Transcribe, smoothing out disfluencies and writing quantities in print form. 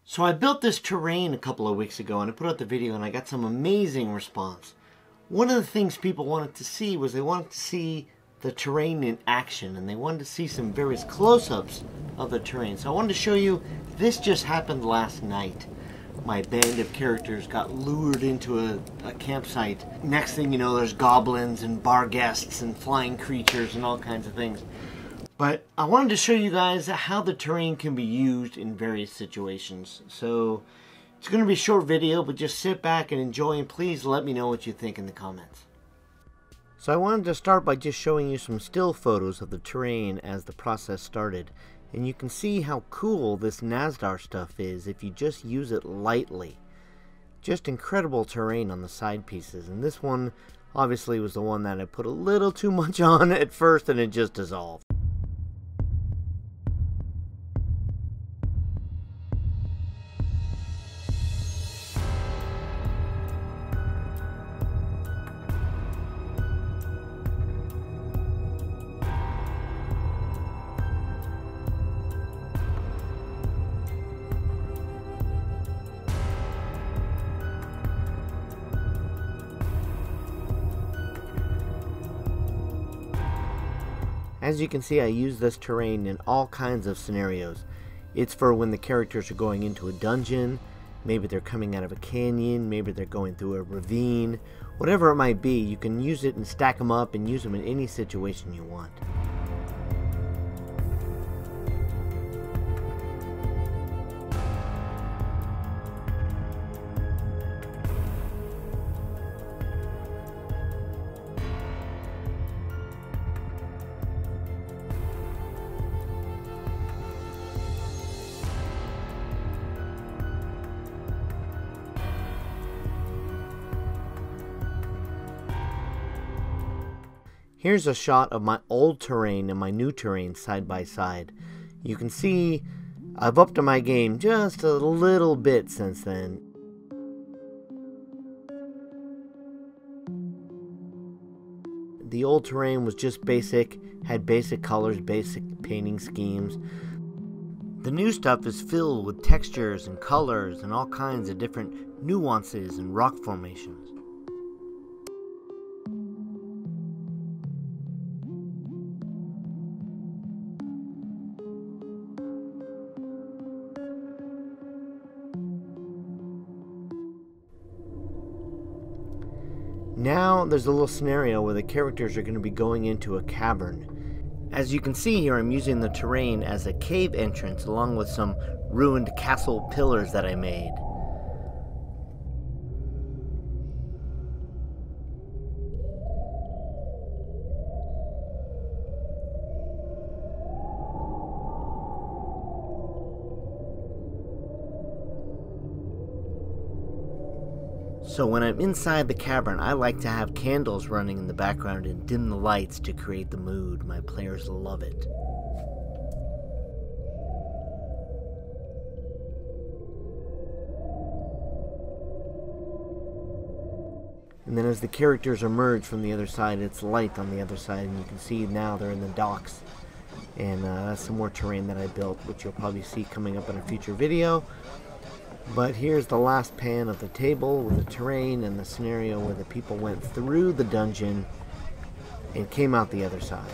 So I built this terrain a couple of weeks ago and I put out the video and I got some amazing response. One of the things people wanted to see was they wanted to see the terrain in action and they wanted to see some various close-ups of the terrain. So I wanted to show you, this just happened last night. My band of characters got lured into a campsite. Next thing you know, there's goblins and bar guests and flying creatures and all kinds of things. But I wanted to show you guys how the terrain can be used in various situations. So it's going to be a short video, but just sit back and enjoy, and please let me know what you think in the comments. So I wanted to start by just showing you some still photos of the terrain as the process started. And you can see how cool this Nasdar stuff is if you just use it lightly. Just incredible terrain on the side pieces. And this one obviously was the one that I put a little too much on at first and it just dissolved. As you can see, I use this terrain in all kinds of scenarios. It's for when the characters are going into a dungeon, maybe they're coming out of a canyon, maybe they're going through a ravine, whatever it might be, you can use it and stack them up and use them in any situation you want. Here's a shot of my old terrain and my new terrain side by side. You can see I've upped my game just a little bit since then. The old terrain was just basic, had basic colors, basic painting schemes. The new stuff is filled with textures and colors and all kinds of different nuances and rock formations. Now there's a little scenario where the characters are going to be going into a cavern. As you can see here, I'm using the terrain as a cave entrance along with some ruined castle pillars that I made. So when I'm inside the cavern, I like to have candles running in the background and dim the lights to create the mood. My players love it. And then as the characters emerge from the other side, it's light on the other side, and you can see now they're in the docks. And that's some more terrain that I built, which you'll probably see coming up in a future video. But here's the last pan of the table with the terrain and the scenario where the people went through the dungeon and came out the other side.